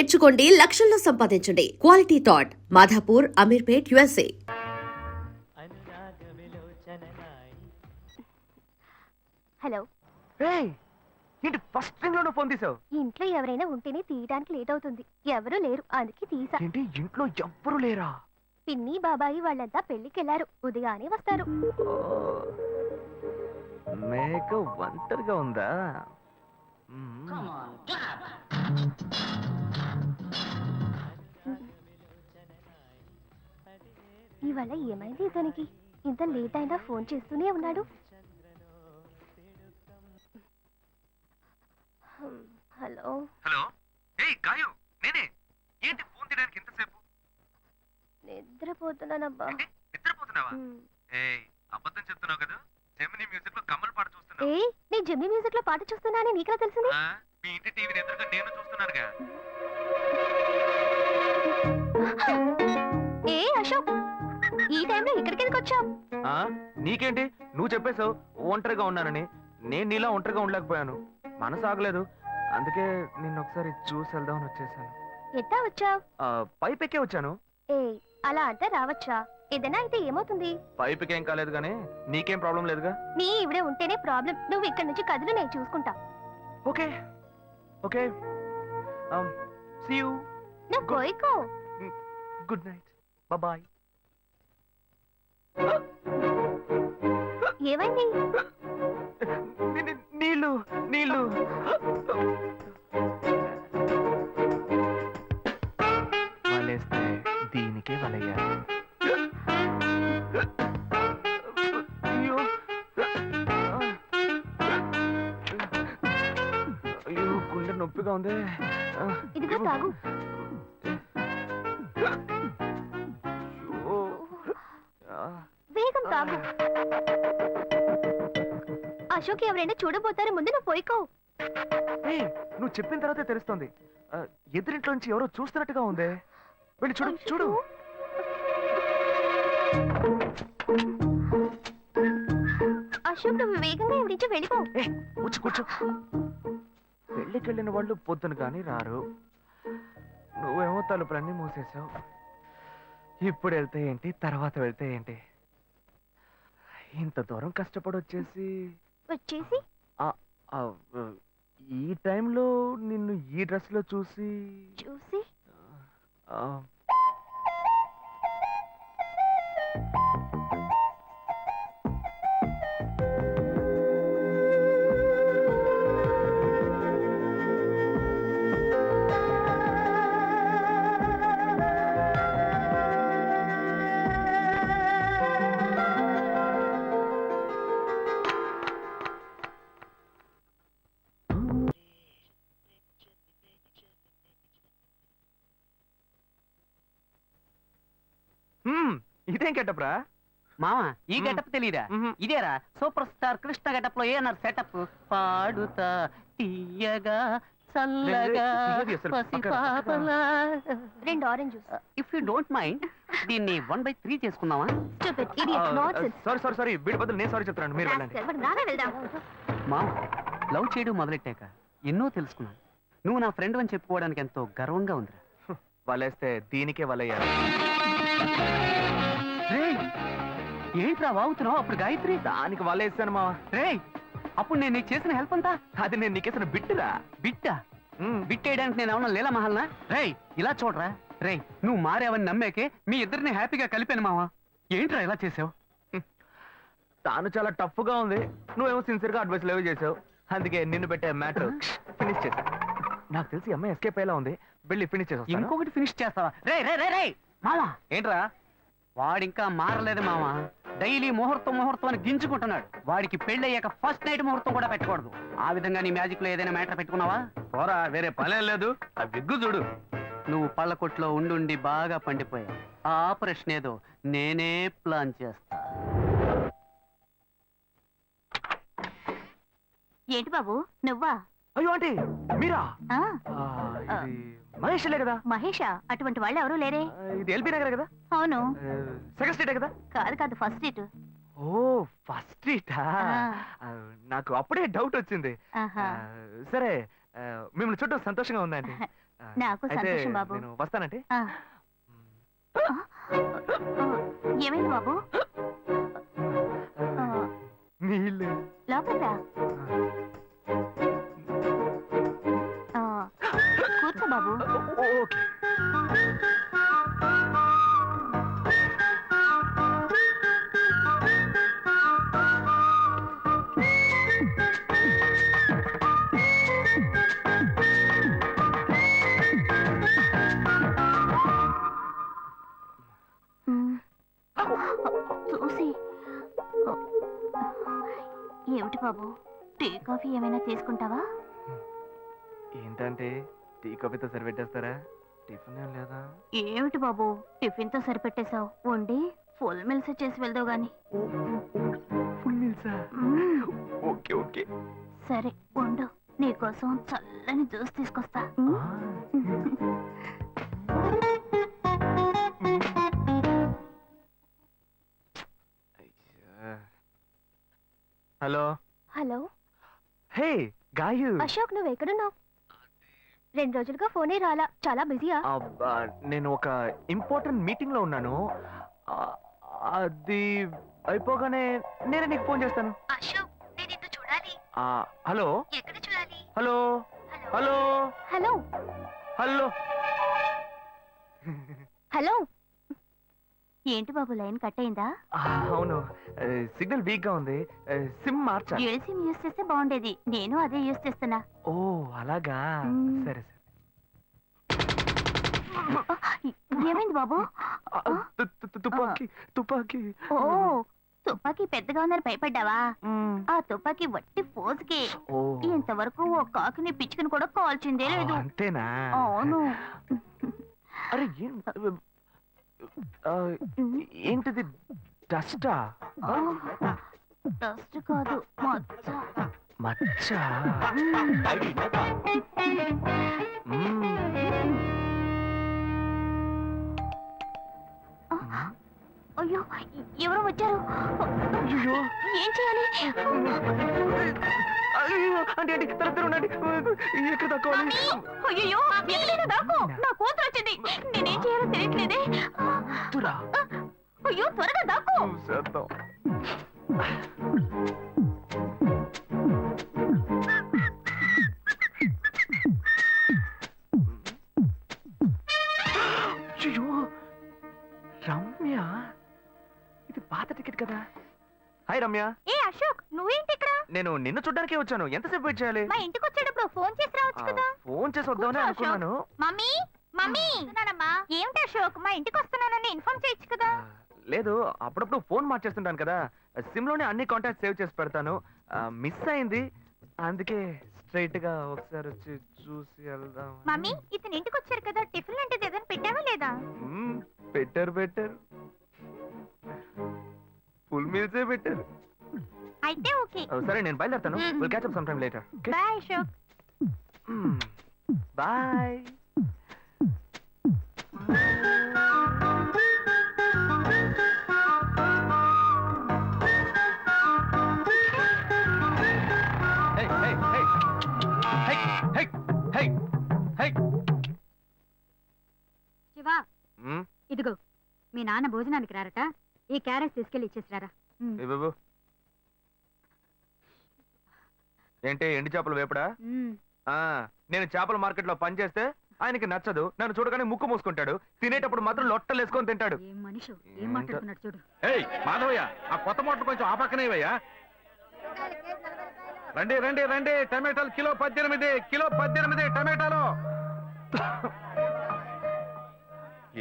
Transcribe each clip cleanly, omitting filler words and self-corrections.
నేర్చుకోండి, లక్షల్లో సంపాదించండి. Quality thought Madhapur, Ameerpet, USA. Hello. ఏంటి ఫస్ట్ రింగ్ లోనే ఫోన్ తీసావు? ఇంట్లో ఎవరైనా ఉంటేనే తీయడానికి లేట్ అవుతుంది. ఎవరూ లేరు, అందుకే తీసా. ఏంటి ఇంట్లో ఎవ్వరు లేరా? పిన్ని బాబాయి వాళ్ళంతా పెళ్లికెళ్లారు, ఉదయానే వస్తారు. మేక ఒంటరిగా ఉందా? ఇవాళ ఏమైంది ఇతనికి? ఇంత లేట్ అయినా ఫోన్ చేస్తూనే ఉన్నాడు. హలో. హలో. ఏయ్ గాయు, నేనే. ఏంటి ఫోన్ తీయడానికి ఎంతసేపు? నిద్రపోతున్నానబ్బా. నిద్రపోతున్నావా? ఏయ్ అబద్ధం చెప్తున్నావు కదా. జెమిని మ్యూజిక్ లో కమల్ పాట చూస్తున్నావు. ఏ నీ జెమిని మ్యూజిక్ లో పాట చూస్తున్నానని నీకెలా తెలిసింది? మీ ఇంటి టీవీని ఎదురుగా నేను చూస్తున్నానుగా. ఏ అశోక్, ఈ టైంలో ఇక్కడికి ఎందుకు వచ్చావు? నీకేంటి, నువ్వు చెప్పేశావు ఒంటరిగా ఉన్నానని. నేను నీలా ఒంటరిగా ఉండలేకపోయాను, మనసు ఆగలేదు. అందుకే నిన్న ఒకసారి చూసి వెళ్దామని వచ్చేసాను. ఎట్టా వచ్చావు? పైపెక్కే వచ్చాను. ఏ అలా అంటే రావచ్చా? ఏదైనా అయితే ఏమవుతుంది? పైపెక్కేం కాలేదు కానీ నీకేం ప్రాబ్లం లేదుగా. నీ ఇవిడే ఉంటేనే ప్రాబ్లం. నువ్వు ఇక్కడ నుంచి కదులు, నేను చూసుకుంటా. Okay okay, see you. నువ్వు పోయికో. Good night, bye. ఏమైంది? నీళ్ళు నీళ్ళు. వలేస్తే దీనికే వలయ్యా. అయ్యో అయ్యో, గుండె నొప్పిగా ఉంది. ఇదిగో తాగు. వేగం తాగు. అశోక్ ఎవరైనా చూడబోతారు, ముందు నువ్వు పోయికో. నువ్వు చెప్పిన తర్వాతే తెలుస్తుంది. ఎదురింట్లో నుంచి ఎవరో చూస్తున్నట్టుగా ఉంది. వెళ్ళి చూడు చూడు. అశోక్ నువ్వు వేగంగా ఇవి నుంచి వెళ్ళిపో. కూర్చో. పెళ్ళికెళ్ళిన వాళ్ళు పొద్దున కానీ రారు. నువ్వేమో తలుపులన్నీ మూసేసావు. ఇప్పుడు వెళ్తే ఏంటి, తర్వాత వెళ్తే ఏంటి? ఇంత దూరం కష్టపడి వచ్చేసి ఈ టైంలో నిన్ను ఈ డ్రెస్ లో చూసి ఇదేం గెటప్రా మామా? ఈ గెటప్ తెలీదా? ఇదేరా సూపర్ స్టార్ కృష్ణ గెటప్ లో ఏనారు సెటప్. పాడుతా తీయగా చల్లగా పసిపాపలా. 2 orange juice. If you don't mind దీన్ని 1/3 చేసుకుందామా? సారీ, వీడి బదులు నేను సారీ చెప్తున్నాను, మీరు వెళ్ళండి. మామా, లవ్ చేయడం మొదలెట్టాక ఎన్నో తెలుసుకున్నాను. నువ్వు నా ఫ్రెండ్ అని చెప్పుకోవడానికి ఎంతో గర్వంగా ఉందిరా. వలేస్తే దీనికే వలయ్యారు. ఏంట్రా వాగుతున్నావు? అప్పుడు గాయత్రి దానికి వలేసాను మా. అప్పుడు నేను నీకు చేసిన హెల్ప్ అంతా అది నేను నీకేసిన బిట్టురా. బిట్టా? బిట్టేయడానికి నేను ఏమన్నా లీలా మహల్నా? ఇలా చూడరా. నువ్వు మారావని నమ్మేకే మీ ఇద్దరిని హ్యాపీగా కలిపాను మావా. ఏంట్రా ఇలా చేసావు? తాను చాలా టఫ్ గా ఉంది, నువ్వేమో సిన్సియర్ గా అడ్వైస్ లేవు చేసావు. అందుకే నిన్ను పెట్టే మ్యాటర్ ఫినిష్ చేసా. నాకు తెలిసి అమ్మాయి ఎస్కేప్ అయ్యేలా ఉంది, వెళ్ళి ఫినిష్ చేసా. ఇంకొకటి ఫినిష్ చేస్తావా? మావా ఏంట్రా? వాడింకా మారలేదు మావా. డైలీ ముహూర్తం అని గింజుకుంటున్నాడు. వాడికి పెళ్ళయ్యాక ఫస్ట్ నైట్ ముహూర్తం కూడా పెట్టకూడదు. ఆ విధంగా నీ మ్యాజిక్ లో ఏదైనా మ్యాటర్ పెట్టుకున్నావా? పోరా, వేరే పనే లేదు. ఆ విగ్గు చూడు. నువ్వు పళ్ళ కొట్లో ఉండి బాగా పండిపోయావు. ఆ ఆపరేషన్ ఏదో నేనే ప్లాన్ చేస్తా. ఏంటి బాబు నువ్వా? అయ్యో ఆంటీ, మీరా? మహేష్లే కదా? మహేషా? అటువంటి వాళ్ళు ఎవరూ లేరే. ఇది ఎల్బీ నగర్ కదా? అవును. సెకండ్ స్ట్రీట్ కదా? కాదు, ఫస్ట్ స్ట్రీట్. ఓ, ఫస్ట్ స్ట్రీటా? నాకు అప్పుడే డౌట్ వచ్చింది. సరే, మిమ్మల్ని చూడటం సంతోషంగా ఉందండి. నాకు అయితే సంతోషం బాబు. నేను వస్తానంటే. ఆ. ఏమైంది బాబు? ఆ, నీళ్ళు. లోపలికి రా. ఆ, కూర్చో బాబు. ఓకే. ఉమ్. చూసి ఏమిటి బాబు, టీ కాఫీ ఏమైనా తీసుకుంటావా? ఏంటంటే టీ కాఫీతో సరిపెట్టేస్తారా? టిఫిన్ ఏం లేదా? ఏమిటి బాబు టిఫిన్ తో సరిపెట్టేశావు? వండి ఫుల్ మిల్స్ చేసి వెళ్దావు గాని. ఫుల్ మీల్సా? మ్మ్. Okay okay. సరే వండు, నీకోసం చల్లని జ్యూస్ తీసుకొస్తా. Hello. Hello hey Gayu. Ashok, నువ్వు ఎక్కడున్నావు? 2 రోజులుగా ఫోనే రాలా, చాలా బిజీయా? అబ్బా, నేను ఒక ఇంపార్టెంట్ మీటింగ్ లో ఉన్నాను. ఆ, అది అయిపోగానే నేనే నీకు ఫోన్ చేస్తాను. అశోక్, నేను నిన్ను చూడాలి. హలో. ఎక్కడ చూడాలి? Hello. Hello. Hello hello. Hello. ఏంటి బాబు, లైన్ కట్ అయిందా? అవును, సిగ్నల్ వీక్ గా ఉంది. సిమ్ మార్చా. డ్యూయల్ సిమ్ యూస్ చేస్తే బాగుండేది, నేను అదే యూస్ చేస్తున్నా. ఓ అలాగా. మ్మ్. సరే సరే. ఏమైంది బాబు? తుపాకీ తుపాకీ. ఓ, తుపాకీ పెద్దగా ఉందని భయపడ్డావా? మ్మ్. ఆ తుపాకీ వట్టి ఫోజుకే. ఓ ఇంతవరకు ఓ కాకిని పిచ్చుకుని కూడా కాల్చిందే లేదు. అంతేనా? అవును. అరే ఏం ఆ, ఏంటిది? డస్టా? డస్ట్ కాదు, మచ్చ. మచ్చ. మ్మ్. అయ్యో, ఎవరో వచ్చారు. అయ్యో. ఏం చేయాలి? అయ్యో, అంటే అంటే తరతర ఉండండి. ఎక్కడ తక్కువాలి? అయ్యో, ఎక్కడైనా దాక్కో, నా కూతురు వచ్చింది. నేనేం చేయాలో తెలియట్లేదే. తురా. అయ్యో, త్వరగా దాక్కో. చేద్దాం. అయ్యో, రమ్య, ఇది పాత టికెట్ కదా. హాయ్ రమ్య. ఏ అశోక్, నువ్వేంటి ఇక్కడ? నేను నిన్ను చూడ్డానికే వచ్చాను. ఎంతసేపు వెయిట్ చేయాలి? మా ఇంటికి వచ్చేటప్పుడు ఫోన్ చేసి రావచ్చు కదా. ఫోన్ చేసి వద్దామని కూర్చో, అనుకున్నాను. మమ్మీ మమ్మీ, ఏమిటి అశోక్, మా ఇంటికి వస్తున్నానని ఇన్ఫార్మ్ చేయొచ్చు కదా. లేదు, అప్పుడప్పుడు ఫోన్ మార్చేస్తుంటాను కదా. సిమ్ లోనే అన్ని కాంటాక్ట్ సేవ్ చేసి పెడతాను. మిస్ అయింది, అందుకే స్ట్రైట్ గా ఒకసారి వచ్చి చూసి వెళ్దాం. మమ్మీ, ఇతను ఇంటికి వచ్చారు కదా, టిఫిన్ లాంటిది ఏదైనా పెట్టావా లేదా? పెట్టారు పెట్టారు, ఫుల్ మీల్సే పెట్టారు. అయితే ఓకే. సరే నేను బయలుదేరుతాను. మ్మ్. Will catch up some time later. Bye Ashok. Bye. Shiva, ఇదిగో మీ నాన్న భోజనానికి రారట, ఈ క్యారెట్ తీసుకెళ్లి ఇచ్చేసిరారా. ఏంటి ఎండి చేపలు వేపడా? నేను చేపల మార్కెట్ లో పనిచేస్తే ఆయనకి నచ్చదు. నన్ను చూడగానే ముక్కు మూసుకుంటాడు. తినేటప్పుడు మాత్రం లొట్టలు వేసుకొని తింటాడు. ఏం మనిషి, ఏం మాట్లాడుతున్నాడు చూడు. ఏయ్ మాధవయ్య, ఆ కొత్త మోటార్ కొంచెం ఆ పక్కనేవయ్యా. రండి రండి రండి, టమాటాలు కిలో 18, కిలో 18 టమాటాలు.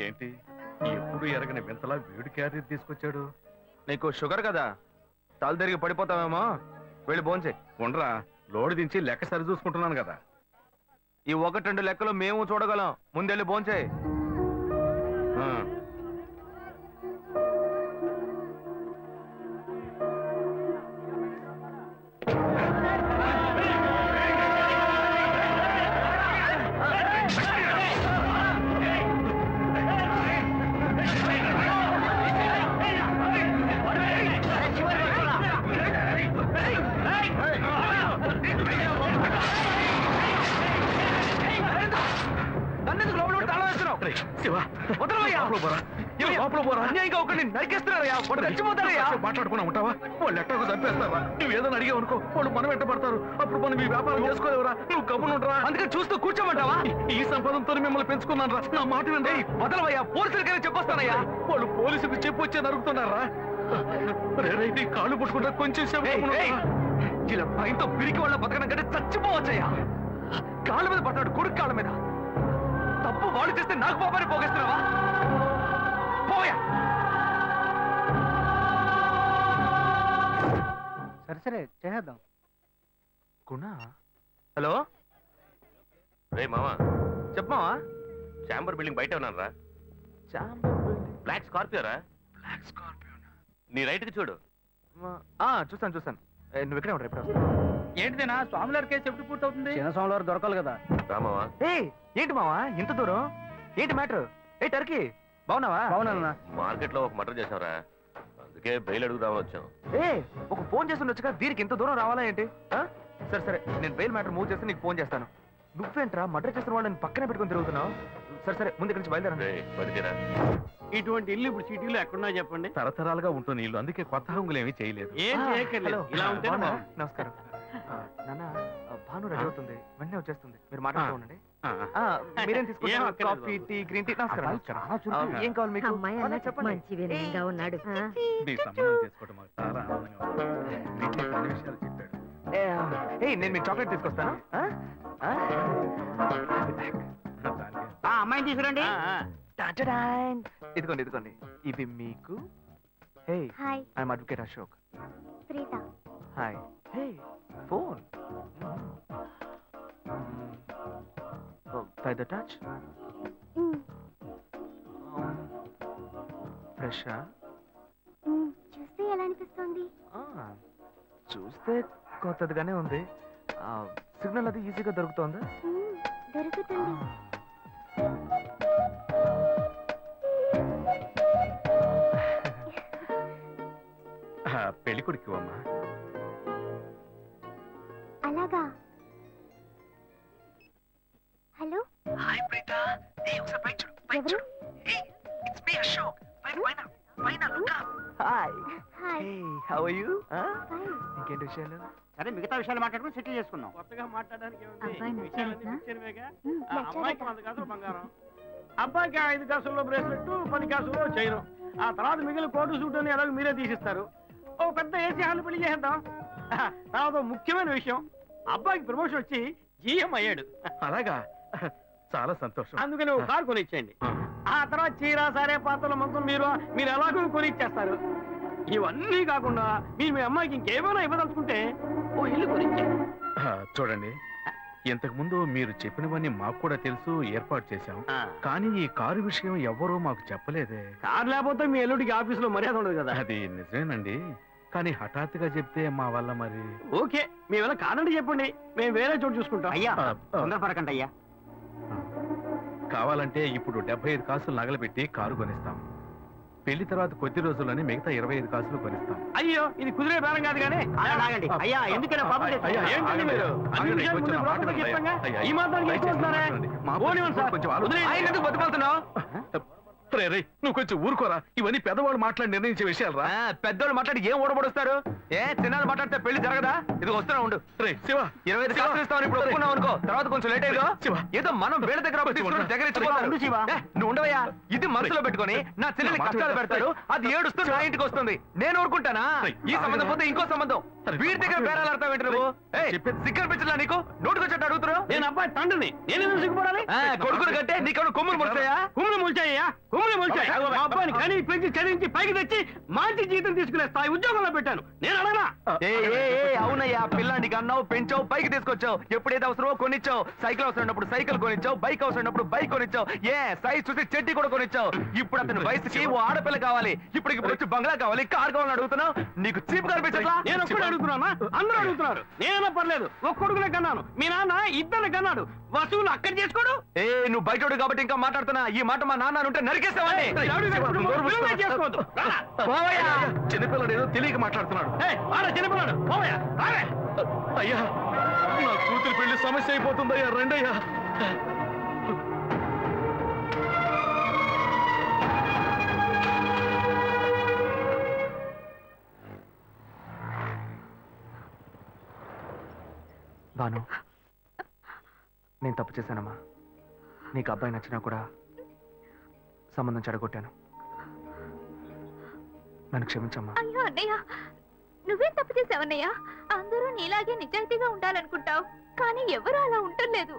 ఏంటి ఎప్పుడు ఎరగని వింతలా వేడి క్యారీ తీసుకొచ్చాడు? నీకు షుగర్ కదా, తల తిరిగి పడిపోతావేమో. వెళ్ళి భోంచే. ఉండరా, లోడు దించి లెక్క సరి చూసుకుంటున్నాను కదా. ఈ 1-2 లెక్కలు మేము చూడగలం. ముందెళ్ళి భోంచే. ఆ. రేయ్, శివ, వదలవయ్యా. లోపల పోరా. అన్యాయంగా ఒకరిని నరికేస్తున్నారయ్యా. వాడు చచ్చిపోతారయ్యా. మాట్లాడుకున్నా ఉంటావా? వాళ్ళు ఎట్టకు చంపేస్తావా? నువ్వు ఏదైనా అడిగావు అనుకో, వాళ్ళు మనం వెంటబడతారు. అప్పుడు మనం ఈ వ్యాపారం చేసుకోలేవురా. నువ్వు కబునుంటరా. అందుకని చూస్తూ కూర్చోమంటావా? ఈ సంపదంతో మిమ్మల్ని పెంచుకున్నాను రా. నా మాట వినండి. వదలవయ్యా. పోలీసులకైనా చెప్పొస్తానయ్యా. వాళ్ళు పోలీసులకు చెప్పు వచ్చే నరుకుతున్నారా? నీ కాళ్ళు పుట్టుకుంటా కొంచెం సేపు ఇలా భయంతో పిరికి వాళ్ళ బతకడం కంటే చచ్చిపోవచ్చయ్యా. కాళ్ళ మీద పడతాడు, కొడుకు కాళ్ళ మీద. తప్పు వాళ్ళు చేస్తే నాకు పాపాన్ని పోగేస్తున్నావా? పోయా. సరే చేద్దాం. గుణ, హలో. రే మామా, చెప్పమావా. చాంబర్ బిల్డింగ్ బయట ఉన్నారా? బ్లాక్ స్కార్పియో రా. Black Scorpio. నీ రైట్ కి చూడు. చూస్తాను. నువ్వు ఇక్కడే ఉంటా. ఎప్పుడు వస్తా? ఏంటిదేనా స్వామివారి కేసు ఎప్పుడు పూర్తవుతుంది? చిన్న స్వామివారు దొరకాలి కదా. రామావా, ఏంటి మావా ఇంత దూరం? ఏంటి మ్యాటర్? టర్కీ బాగున్నావా? అవునన్నా. మార్కెట్ లో ఒక మర్డర్ చేసావురా, అందుకే బెయిల్ అడుగుదామని వచ్చాం. ఒక ఫోన్ చేసి ఉండొచ్చుగా, దీనికి ఇంత దూరం రావాలా ఏంటి? సరే నేను బెయిల్ మ్యాటర్ మూవ్ చేస్తే నీకు ఫోన్ చేస్తాను. నువ్వేంట్రా మర్డర్ చేసిన వాళ్ళని పక్కనే పెట్టుకుని తిరుగుతున్నావు? సరే ముందు ఇక్కడి నుంచి బయలుదేరా. పడితేరా ఇటువంటి ఇల్లు ఇప్పుడు సిటీలో ఎక్కడున్నా చెప్పండి. తరతరాలుగా ఉంటుంది ఇల్లు, అందుకే కొత్త హంగులు ఏమీ చేయలేదు. ఏం చేయక్కర్లేదు. ఇలా ఉంటే నమస్కారం. నాన్న, భాను రెడీ అవుతుంది, వెంటనే వచ్చేస్తుంది. మీరు మాట్లాడుతూ ఉండండి. మీరేం తీసుకుంటారు? Coffee, tea, green tea? నమస్కారం. ఏం కావాలి మీకు? చెప్పండి. మంచి వినయంగా ఉన్నాడు. మీ సంబంధం చేసుకోవడం మాకు చాలా ఆనందంగా ఉంది. మీకే కొన్ని విషయాలు చెప్పాడు. నేను మీకు చాక్లెట్ తీసుకొస్తాను. అమ్మాయిని తీసుకురండి. ఇదిగోండి ఇవి మీకు. Hi, I'm advocate Ashok. Preetha. Hi. Phone by the touch. ఫ్రెషా? చూస్తే ఎలా అనిపిస్తుంది? చూస్తే కొత్తదిగానే ఉంది. సిగ్నల్ అది ఈజీగా దొరుకుతోందా? దొరుకుతుంది. పెళ్లి కొడుకు అమ్మా. అలాగా. Hello, hi Preetha. ఒకసారి పైకి చూడు. ఎవరు? It's me Ashok. పైన look up. Hi. Hi. How are you? Fine. ఇంకేంటి విషయాలు? సరే మిగతా విషయాలు మాట్లాడుకుని సెటిల్ చేసుకుందాం. కొత్తగా మాట్లాడడానికి అబ్బాయి నచ్చాడట? అమ్మాయికి 100 కాసులు బంగారం, అబ్బాయికి 5 కాసుల్లో బ్రేస్లెట్, 10 కాసుల్లో చైను. ఆ తర్వాత మిగిలిన కోటు సూట్ అని ఎలాగో మీరే తీసిస్తారు. ఓ పెద్ద ఏసీ హాల్ పెళ్లి చేద్దాం. తర్వాత ముఖ్యమైన విషయం, అబ్బాయికి ప్రమోషన్ వచ్చి జీఎం అయ్యాడు. అలాగా, చాలా సంతోషం. అందుకని ఒక కారు కొనిచ్చేయండి. ఆ తర్వాత చీర, సరే పాత్రల మొత్తం మీరు ఎలాగో కొనిచ్చేస్తారు. ఇవన్నీ కాకుండా మీరు మీ అమ్మాయికి ఇంకేమైనా ఇవ్వదలుచుకుంటే ఓ ఇల్లు కొనిచ్చేయండి. చూడండి, ఇంతకు ముందు మీరు చెప్పినవన్నీ మాకు కూడా తెలుసు, ఏర్పాటు చేశాం. కానీ ఈ కారు విషయం ఎవ్వరూ మాకు చెప్పలేదే. కారు లేకపోతే మీ ఎల్లుడికి ఆఫీసులో మర్యాద ఉండదు కదా. అది నిజమేనండి, కానీ హఠాత్తుగా చెప్తే మా వల్ల మరి. ఓకే, మేము ఎలా కాదండి చెప్పండి, మేము వేరే చోటు చూసుకుంటాం. అయ్యా తొందరపడకండి అయ్యా. కావాలంటే ఇప్పుడు 75 కాసులు నగలబెట్టి కారు కొనిస్తాం. పెళ్లి తర్వాత కొద్ది రోజుల్లోనే మిగతా 25 కాసులు కొనిస్తాం. అయ్యో, ఇది కుదిరే బేరం కాదు కానీ. అయ్యా ఎందుకైనా పాపం అయ్యా, ఏంటండి మీరు? అన్ని విషయాలు ముందు బ్రోకర్లకు చెప్తాంగా. ఈ మాత్రానికి ఎక్కువ వస్తున్నారే? పోనివ్వండి సార్. ఎందుకు బతుకుతున్నావు? నువ్వు కొంచెం ఊరుకోరా, ఇవన్నీ పెద్దవాళ్ళు మాట్లాడి నిర్ణయించే విషయాలు రా. పెద్దోళ్ళు మాట్లాడి ఏం ఓడబడుస్తారు? చిన్నాళ్ళు మాట్లాడితే పెళ్లి జరగదా? ఇది వస్తున్నా ఉండు. రే శివ, 25 కాసులు ఇస్తామని ఇప్పుడు ఒప్పుకున్నావు అనుకో, తర్వాత కొంచెం లేట్ అయ్యో. ఏదో మనం వేళ దగ్గర దగ్గర నువ్వు ఉండవయ్యా. ఇది మనసులో పెట్టుకొని నా చెల్లెని కష్టాలు పెడతాడు, అది ఏడుస్తూ నా ఇంటికి వస్తుంది. నేను ఊరుకుంటానా? ఈ సంబంధం పోతే ఇంకో సంబంధం. వీడి దగ్గర బేరాలు ఆడతావు ఏంటి నువ్వు? సిగ్గర్ పిచ్చలా నీకు? నోటుకొచ్చేట్టు అడుగుతున్నావు. నేను అబ్బాయి తండ్రిని, నేను సిగ్గుపడాలి? కొడుకులు కంటే నీకు కొమ్ములు ముడిచాయా? కుమ్ములు ముల్చాయ్యా, కుమ్ములు ముల్చాయి. మా అబ్బాయిని కానీ పెంచి చదివించి పైకి తెచ్చి మంచి జీతం తీసుకునే స్థాయి ఉద్యోగంలో పెట్టాను. నేను అడగనా? అవునయ్యా, పిల్లానికి అన్నావు, పెంచావు, పైకి తీసుకొచ్చావు. ఎప్పుడైతే అవసరమో కొనిచ్చావు. సైకిల్ అవసరం ఉన్నప్పుడు సైకిల్ కొనిచ్చావు, బైక్ అవసరం ఉన్నప్పుడు బైక్ కొనిచ్చావు. సైజ్ చూసి చెట్టి కూడా కొనిచ్చావు. ఇప్పుడు అతని వయసుకి ఓ ఆడపిల్ల కావాలి, ఇప్పుడు వచ్చి బంగ్లా కావాలి, కార్ కావాలని అడుగుతున్నావు. నీకు చీప్ కనిపించట్లా? నేను ఒక్కడే అడుగుతున్నా, అందరూ అడుగుతున్నారు. నేనైనా పర్లేదు, ఒక్కడుగునే కన్నాను. మీ నాన్న ఇద్దరు కన్నాడు, వసూలు అక్కడ చేసుకోడు. నువ్వు బయటోడు కాబట్టి ఇంకా మాట్లాడుతున్నా. ఈ మాట మా నాన్న ఉంటే నరికేస్తావని. చేసుకోవద్దు. చిన్నపిల్లడు ఏదో తెలియక మాట్లాడుతున్నాడు. చిన్నపిల్లాడు అయ్యా, నా కూతురు పెళ్లి సమస్య అయిపోతుందయ్యా, రండయ్యా. భాను, నేను తప్పు చేశానమ్మా. నీకు అబ్బాయి నచ్చినా కూడా సంబంధం చెడగొట్టాను. నన్ను క్షమించమ్మా. అయ్యో అన్నయ్య, నువ్వేం తప్పు చేసావన్నయ్య? అందరూ నీలాగే నిజాయితీగా ఉండాలనుకుంటావు, కానీ ఎవరు అలా ఉండలేదు.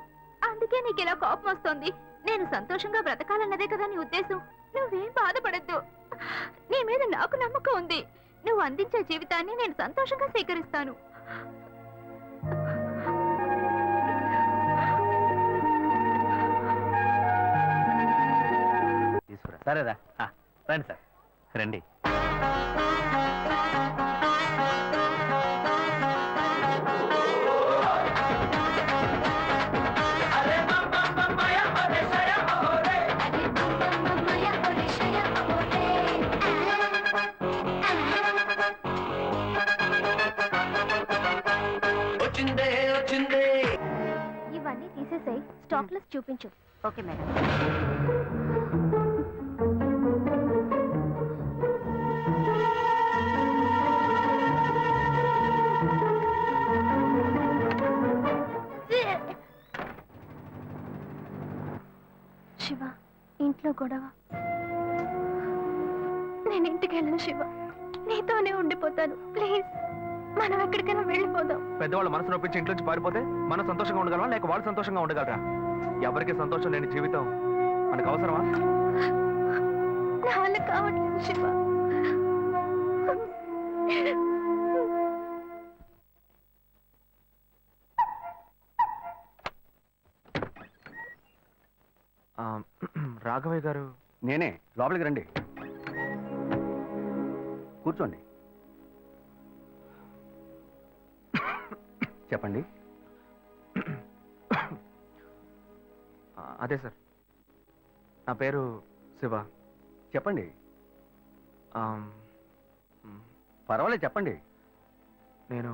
అందుకే నీకు ఇలా కోపం వస్తుంది. నేను సంతోషంగా బ్రతకాలన్నదే కదా నీ ఉద్దేశం. నువ్వేం బాధపడద్దు. నీ మీద నాకు నమ్మకం ఉంది. నువ్వు అందించే జీవితాన్ని నేను సంతోషంగా స్వీకరిస్తాను. సరేరా, రండి సార్, రండి. ఇవన్నీ తీసేసాయి, స్టాక్ లిస్ట్ చూపించు. Okay madam. శివ, ఇంట్లో గొడవ. నేను ఇంటికి వెళ్ళను శివ, నీతోనే ఉండిపోతాను. ప్లీజ్, మనం ఎక్కడికైనా వెళ్ళిపోదాం. పెద్దవాళ్ళు మనసు నొప్పించి ఇంట్లో నుంచి పారిపోతే మనం సంతోషంగా ఉండగలమా, లేక వాళ్ళు సంతోషంగా ఉండగలరా? ఎవరికి సంతోషం లేని జీవితం మనకు అవసరమా? నా వల్ల కావట్లేదు శివ. రాఘవయ్య గారు. నేనే, లోపలికి రండి, కూర్చోండి. చెప్పండి. అదే సార్, నా పేరు శివ. చెప్పండి. పర్వాలేదు, చెప్పండి. నేను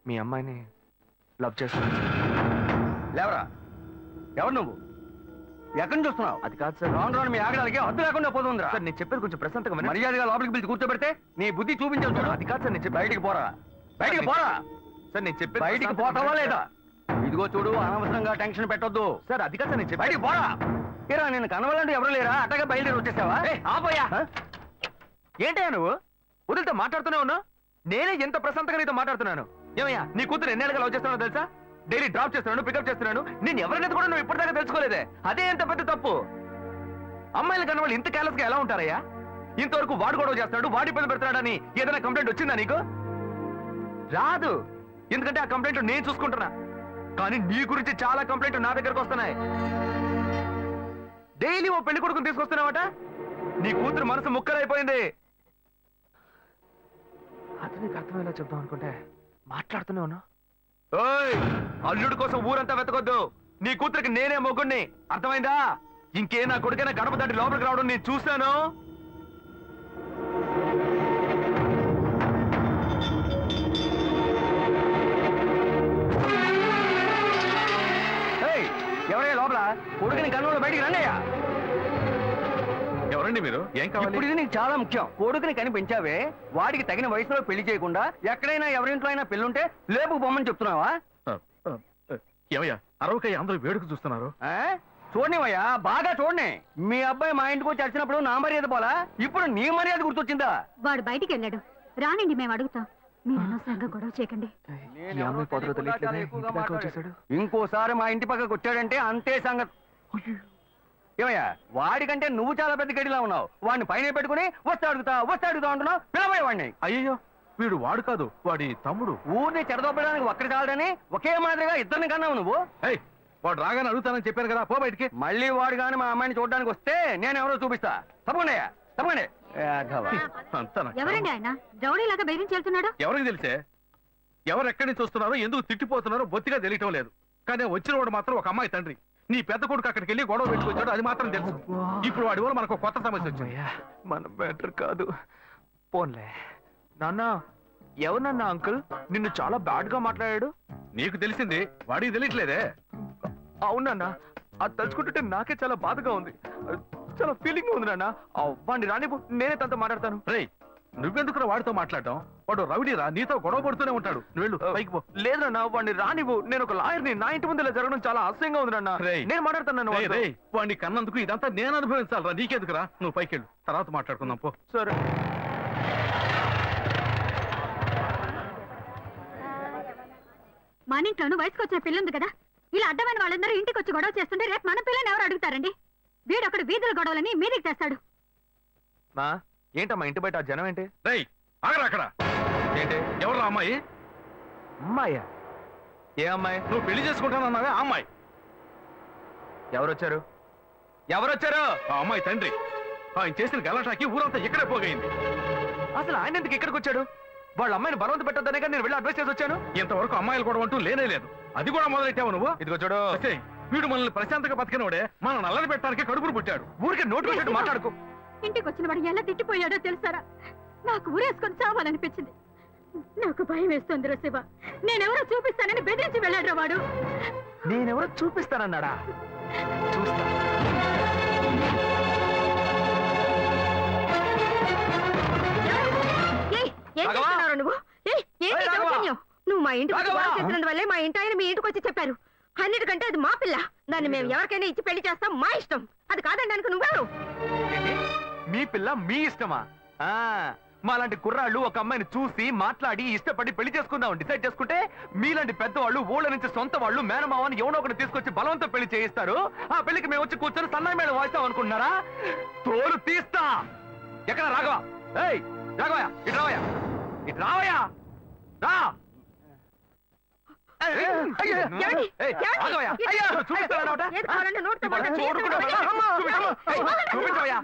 మీ అమ్మాయిని లవ్ చేస్తాను. లేవరా, ఎవరు నువ్వు? ఎక్కడి నుంచి చూస్తున్నావు? అది కాదు సార్, రాను రాను మీ ఆగడానికి హద్దు లేకుండా పోతుందిరా. సార్ నేను చెప్పేది కొంచెం ప్రశాంతంగా మర్యాదగా లోపలికి పిలిచి కూర్చోబెడితే నీ బుద్ధి చూపించావు చూడు. అది కాదు సార్, నేను బయటికి పోరా, బయటికి పోరా. సార్ నేను చెప్పేది బయటికి పోతావా లేదా? ఇదిగో చూడు, అనవసరంగా టెన్షన్ పెట్టొద్దు. సార్ అది కాదు సార్, నేను బయటికి పోరా. ఏరా, నేను కనవాలంటే ఎవరు లేరా? అట్టగా బయలుదేరి వచ్చేసావా? ఆపోయా, ఏంటయ్యా నువ్వు వదిలితో మాట్లాడుతూనే ఉన్నావు? నేనే ఎంత ప్రశాంతంగా నీతో మాట్లాడుతున్నాను. ఏమయ్యా, నీ కూతురు ఎన్నేళ్ళగా లవ్ చేస్తున్నావు తెలుసా? డైలీ డ్రాప్ చేస్తున్నాను, పికప్ చేస్తున్నాను. నేను ఎవరినైతే కూడా నువ్వు ఇప్పటిదాకా తెలుసుకోలేదే. అదే ఎంత పెద్ద తప్పు. అమ్మాయిలు కన్నా వాళ్ళు ఇంత కేర్లెస్ గా ఎలా ఉంటారయ్యా? ఇంతవరకు వాడు గొడవ చేస్తున్నాడు, వాడి పని పెడతాడని ఏదైనా కంప్లైంట్ వచ్చిందా నీకు? రాదు, ఎందుకంటే ఆ కంప్లైంట్ నేను చూసుకుంటున్నా. కానీ నీ గురించి చాలా కంప్లైంట్ నా దగ్గరకు వస్తున్నాయి. డైలీ ఓ పెళ్లి కొడుకుని తీసుకొస్తున్నావట. నీ కూతురు మనసు ముక్కలైపోయింది. అతనికి అర్థమయ్యేలా చెప్దాం అనుకుంటే మాట్లాడుతూనే ఉన్నా. ఓయ్, అల్లుడి కోసం ఊరంతా వెతకొద్దు. నీ కూతురికి నేనే మొగ్గుణ్ణి, అర్థమైందా? ఇంకే నా కొడుకైనా గడప దాటి లోపలికి రావడం నేను చూశాను. ఎవరయ్యా లోపల? కొడుకుని కన్నులో బయటికి రండియ్యా. ఎవరండి మీరు? ఏం కావాలి? ఇప్పుడు ఇది నీకు చాలా ముఖ్యం. కొడుకుని కని పెంచావే, వాడికి తగిన వయసులో పెళ్లి చేయకుండా ఎక్కడైనా ఎవరింట్లో అయినా పెళ్ళుంటే లేపుకు పొమ్మని చెప్తున్నావా? ఏమయ్యా, అరవకయ్య అందరూ వేడుక చూస్తున్నారు. చూడనివయ్యా, బాగా చూడని. మీ అబ్బాయి మా ఇంటికి వచ్చి వచ్చినప్పుడు నా మర్యాద పోలా, ఇప్పుడు నీ మర్యాద గుర్తొచ్చిందా? వాడు బయటికి వెళ్ళాడు, రానండి, మేము అడుగుతాం. మీరు అనవసరంగా గొడవ చేయకండి. ఇంకోసారి మా ఇంటి పక్కకు వచ్చాడంటే అంతే సంగతి. ఏమయ్యా, వాడికంటే నువ్వు చాలా పెద్ద గడిలా ఉన్నావు. వాడిని పైన పెట్టుకుని వస్తే అడుగుతా అంటున్నావు. పిలవయ్య వాడిని. అయ్యో, వీడు వాడు కాదు, వాడి తమ్ముడు. ఊరిని చెడదొప్పడానికి ఒక్కడి చాలని ఒకే మాదిరిగా ఇద్దరిని కన్నావు నువ్వు. వాడు రాగానే అడుగుతానని చెప్పాను కదా, పో బయటికి. మళ్ళీ వాడు కానీ మా అమ్మాయిని చూడడానికి వస్తే నేను ఎవరో చూపిస్తా. తప్పకుండా తప్పండి. ఎవరండి ఆయన? రౌడీలాగా బెదిరించి వెళ్తున్నాడు. ఎవరికి తెలిసే? ఎవరు ఎక్కడి నుంచి వస్తున్నారో, ఎందుకు తిట్టిపోతున్నారో బొత్తిగా తెలియటం లేదు. కానీ వచ్చిన వాడు మాత్రం ఒక అమ్మాయి తండ్రి. నీ పెద్ద కొడుకు అక్కడికి వెళ్ళి గొడవ పెట్టుకొచ్చాడు, అది మాత్రం తెలుసు. ఇప్పుడు వాడి వల్ల మనకు కొత్త సమస్య వచ్చింది. మన బెటర్ కాదు, పోన్లే. నాన్న, ఎవరన్నా అంకుల్ నిన్ను చాలా బ్యాడ్ గా మాట్లాడాడు? నీకు తెలిసింది, వాడికి తెలియట్లేదే. అవునన్నా, అది తలుచుకుంటుంటే నాకే చాలా బాధగా ఉంది, చాలా ఫీలింగ్ ఉంది నాన్న. వాడిని రానిపో, నేనే తనతో మాట్లాడతాను. రేయ్, నువ్వెందుకు వాడితో మాట్లాడటం? వాడు రౌడీరా, నీతో గొడవ పడుతూనే ఉంటాడు. నువ్వు వెళ్ళు, పైకి పో. లేదు నాన్న, వాడిని రానివ్వు. నేను ఒక లాయర్ని. నా ఇంటి ముందు ఇలా జరగడం చాలా అసహ్యంగా ఉంది నాన్న. రేయ్. నేను మాట్లాడుతాను రేయ్, రేయ్, వాడిని కన్నందుకు ఇదంతా నేను అనుభవించాలరా, నీకెందుకురా? నువ్వు పైకి వెళ్ళు, తర్వాత మాట్లాడుకుందాం పో. సరే. మన ఇంట్లోనూ వయసుకు వచ్చిన పిల్ల ఉంది కదా, ఇలా అడ్డమైన వాళ్ళందరూ ఇంటికి వచ్చి గొడవ చేస్తుంటే రేపు మన పిల్లని ఎవరు అడుగుతారండి? వీడొకడు వీధుల గొడవలని మీదికి తెస్తాడు. మా ఏంటమ్మా ఇంటి బయట ఆ జనం ఏంటి? రేయ్, ఆగరా అక్కడ. ఏంటి? ఎవరు అమ్మాయి? అమ్మాయ్యా? ఏ అమ్మాయి? నువ్వు పెళ్లి చేసుకుంటానన్నావే ఆ అమ్మాయి. ఎవరొచ్చారు? ఎవరొచ్చారు? ఆ అమ్మాయి తండ్రి. ఆయన చేసిన గలాటాకి ఊరంతా ఇక్కడే పోగైంది. అసలు ఆయన ఎందుకు ఇక్కడికి వచ్చాడు? వాళ్ళ అమ్మాయిని బలవంత పెట్టొద్దనే కానీ నేను వెళ్ళి అడ్వైస్ చేసి వచ్చాను. ఇంతవరకు అమ్మాయిలు కూడా అంటూ లేనే లేదు. అది కూడా మొదలెట్టావు నువ్వు. ఇదిగో చూడు, అసే, వీడు మనల్ని ప్రశాంతంగా బతికినోడే మన నల్లని పెట్టడానికి కడుపును పుట్టాడు. ఊరికే నోటు పెట్టట్టు మాట్లాడుకో. ఇంటికి వచ్చిన వాడు ఎలా తిట్టిపోయాడో తెలుసారా? నాకు ఊరేసుకొని చావాలనిపించింది. నాకు భయం వేస్తుంది శివ. నేనెవరో చూపిస్తానని బెదిరించి వెళ్ళాడు వాడు. నేనెవరో చూపిస్తానన్నాడా? చూస్తా. ఏం రాఘవా! చేస్తున్నావు నువ్వు? ఏంటి ఏయ్, రాఘవా! దౌర్జన్యం? నువ్వు మా ఇంటికి వచ్చి రాఘవా! గొడవ చేసినందువల్లే మా ఇంటి ఆయన మీ ఇంటికి వచ్చి చెప్పారు. అన్నిటికంటే అది మా పిల్ల. దాన్ని మేము ఎవరికైనా ఇచ్చి పెళ్లి చేస్తాం, మా ఇష్టం. అది కాదనడానికి నువ్వెవరు? ఏంటి? మీ పిల్ల మీ ఇష్టమా? ఆ మాలాంటి కుర్రాళ్ళు ఒక అమ్మాయిని చూసి మాట్లాడి ఇష్టపడి పెళ్లి చేసుకుందాం డిసైడ్ చేసుకుంటే, మీలాంటి పెద్దవాళ్ళు ఊళ్ళ నుంచి సొంత వాళ్ళు మేనమావని ఎవనో ఒకటి తీసుకొచ్చి బలవంతం పెళ్లి చేయిస్తారు. ఆ పెళ్లికి మేము వచ్చి కూర్చొని సన్నాయి మేళం వాయిస్తాం అనుకుంటున్నారా? తోలు తీస్తా. ఎక్కడ రాఘవ? ఏయ్ రాఘవయ్య, ఇటు రావయ్యా, ఇటు రావయ్యా, రా. ఏమండి? రాఘవయ్య, ఏది? అయ్యా, చూపిస్తానన్నమాట? ఏది కావాలంటే నోటితో ఇవాళ మాట్లాడు. చూడకుండా చూపించవయ్యా.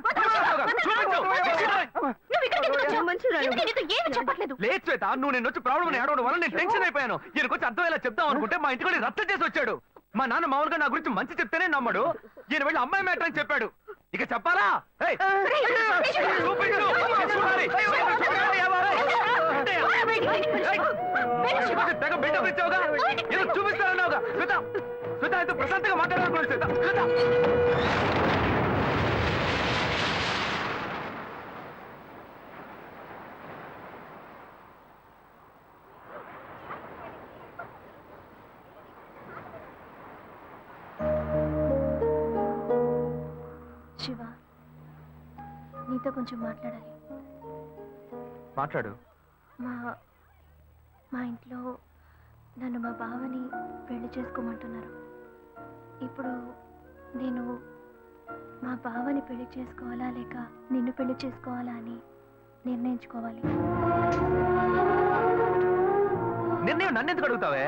నువ్వు ఇక్కడికి ఎందుకు వచ్చావు? మనుషురాలు. ఎందుకు నీతో ఏమీ చెప్పట్లేదు. లేదు శ్వేత, నువ్వు నేను వచ్చి ప్రాబ్లం అని ఏడవడం వల్ల నేను టెన్షన్ అయిపోయాను. ఈయనకొచ్చి అర్థమయ్యేలా చెప్దాం అనుకుంటే మా ఇంటికి రద్దు చేసి వచ్చాడు. మా నాన్న మామూలుగా నా గురించి మంచి చెప్తేనే నమ్మడు. ఈయన వెళ్ళి అమ్మాయి మ్యాటర్ అని చెప్పాడు. ఇక చెప్పాలా? ఏయ్, చూపించు. చూడాలి. చూడాలి, ఎవరు? ఏయ్, తెగ బిల్డప్ ఇచ్చావుగా. ఏదో చూపిస్తానన్నావుగా. శ్వేత, శ్వేత, అయితే ప్రశాంతంగా మాట్లాడాలనుకున్నాను శ్వేత. శ్వేత. శివ, నీతో కొంచెం మాట్లాడాలి. మాట్లాడు. మా ఇంట్లో నన్ను మా బావని పెళ్లి చేసుకోమంటున్నారు. ఇప్పుడు నేను మా బావని పెళ్లి చేసుకోవాలా లేక నిన్ను పెళ్లి చేసుకోవాలా అని నిర్ణయించుకోవాలి. నిర్ణయం నన్ను ఎందుకు అడుగుతావే?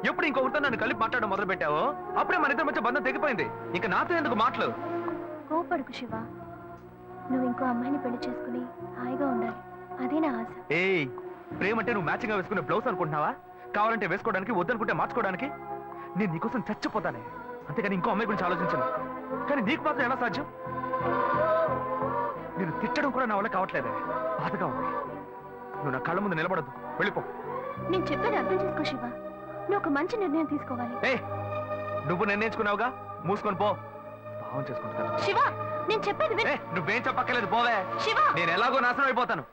ఎప్పుడు ఇంకొకరితో నన్ను కలిపి మాట్లాడడం మొదలు పెట్టావో అప్పుడే మన ఇద్దరి మధ్య బంధం తెగిపోయింది. ఇంకా నాతో ఎందుకు మాటలు? కోపడుకు శివ. నువ్వు ఇంకో అమ్మాయిని పెళ్లి చేసుకుని హాయిగా ఉండాలి. అదే నా ఆశ. ఏయ్, ప్రేమ అంటే నువ్వు మ్యాచింగ్ గా వేసుకునే బ్లౌజ్ అనుకుంటున్నావా? కావాలంటే వేసుకోవడానికి, వద్దనుకుంటే మార్చుకోవడానికి. నేను నీకోసం చచ్చిపోతానే, అంతేగాని ఇంకో అమ్మాయి గురించి ఆలోచించను. కానీ నీకు మాత్రం ఎలా సాధ్యం? నేను తిట్టడం కూడా నా వల్ల కావట్లేదే. బాధగా ఉంది. నువ్వు నా కళ్ళ ముందు నిలబడద్దు, వెళ్ళిపో. నేను చెప్పేది అర్థం చేసుకో శివ. నువ్వు ఒక మంచి నిర్ణయం తీసుకోవాలి. ఏ, నువ్వు నిర్ణయించుకున్నావుగా, మూసుకొని పో. భావం చేసుకుంటున్నాను. శివ, నేను చెప్పేది విను. నువ్వేం చెప్పక్కర్లేదు, పోవే. శివ, నేను ఎలాగో నాశనం అయిపోతాను.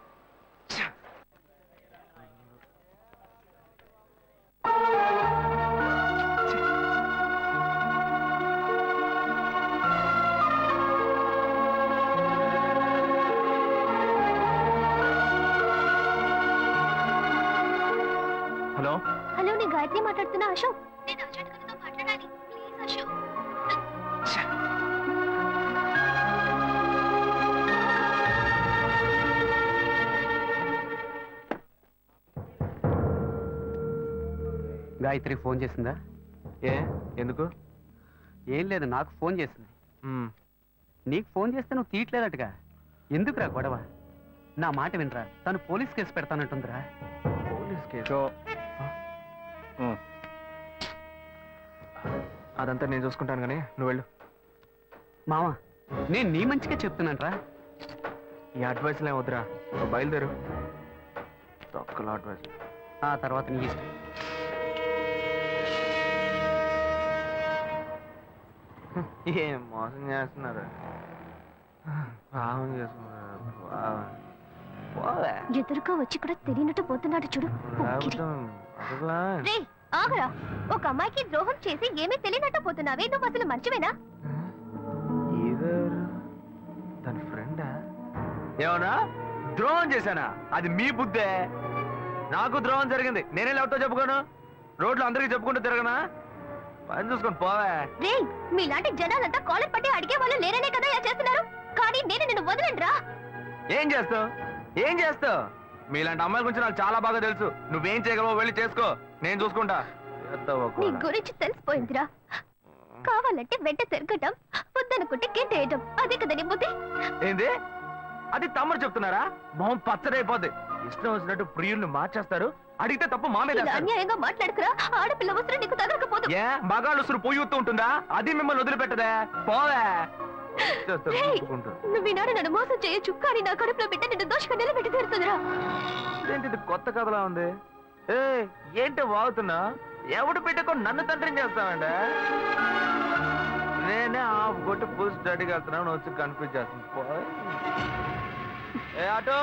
హలో హలో, నేను గాయత్రి మాట్లాడుతున్నా. అశోక్, నేను అర్జెంట్గా నీతో మాట్లాడాలి. ప్లీజ్ అశోక్. గాయత్రి ఫోన్ చేసిందా? ఏ ఎందుకు? ఏం లేదు, నాకు ఫోన్ చేసింది. నీకు ఫోన్ చేస్తే నువ్వు తీయట్లేదట్టుగా. ఎందుకురా గొడవ? నా మాట వినరా, తను పోలీస్ కేసు పెడతానంటుందిరా. Police case? అదంతా నేను చూసుకుంటాను కానీ నువ్వు వెళ్ళు. మావా, నేను నీ మంచిగా చెప్తున్నానరా. ఈ అడ్వైస్లే వద్దురా, నువ్వు బయలుదేరు. తొక్కల అడ్వైస్. ఆ తర్వాత నీ ఇష్టం. ఏం మోసం చేస్తున్నారు. భావం చేస్తున్నారు. పోవే. ఎదురుగా వచ్చి కూడా తెలియనట్టు పోతున్నాడు చూడు పోకిరి. రే ఆగరా, ఒక అమ్మాయికి ద్రోహం చేసి ఏమీ తెలియనట్టు పోతున్నావే, నువ్వు అసలు మర్చివేనా? తన ఫ్రెండా? ఏమన్నా ద్రోహం చేశానా? అది మీ బుద్ధే. నాకు ద్రోహం జరిగింది, నేనే ఎవరితో చెప్పుకోను? రోడ్లు అందరికీ చెప్పుకుంటూ తిరగనా? పని చూసుకొని పోవే. రే మీలాంటి జనాలంతా కాలర్ పట్టి అడిగే వాళ్ళు లేరనే కదా ఇలా చేస్తున్నారు, కానీ నేను నిన్ను వదలండ్రా. ఏం చేస్తావు? ఏం చేస్తావు? మీలాంటి అమ్మాయిల గురించి నాకు చాలా బాగా తెలుసు. నువ్వేం చేయగలవో వెళ్ళి చేసుకో, నేను చూసుకుంటా. నీ గురించి తెలిసిపోయిందిరా. కావాలంటే వెంట తిరగటం, వద్దనుకుంటే గెంటేయటం, అదే కదా నీ బుద్ధి. ఏంది? అది తమ్ముడు చెప్తున్నారా? మొహం పచ్చడైపోద్ది. ఇష్టం వచ్చినట్టు ప్రియుల్ని మార్చేస్తారు. అడిగితే తప్పు మా మీద ఇలా వేస్తారు. అన్యాయంగా మాట్లాడుకురా, ఆడపిల్ల వస్త్రం నీకు తగలకపోదు. ఏ మగాళ్ళు ఉసురు పొయ్యి ఉంటుందా? అది మిమ్మల్ని వదిలిపెట్టదే. పోవే. చేస్తారు, రేయ్, చూసుకుంటూ. నువ్వు ఈనాడు నన్ను మోసం చేయొచ్చు, కానీ నా కడుపులో బిడ్డ నిన్ను దోషంగా నిలబెట్టి తీరుతుందిరా. ఇదేంటి ఇది కొత్త కథలా ఉంది? ఏ ఏంటి వాగుతున్నా? ఎవడు పెట్టుకో నన్ను తండ్రిని చేస్తావంటే? నేనే ఆఫ్ కొట్టి ఫుల్ స్టడీకి వెళ్తున్నాను, వచ్చి కన్ఫ్యూజ్ చేస్తుంది. ఏ ఆటో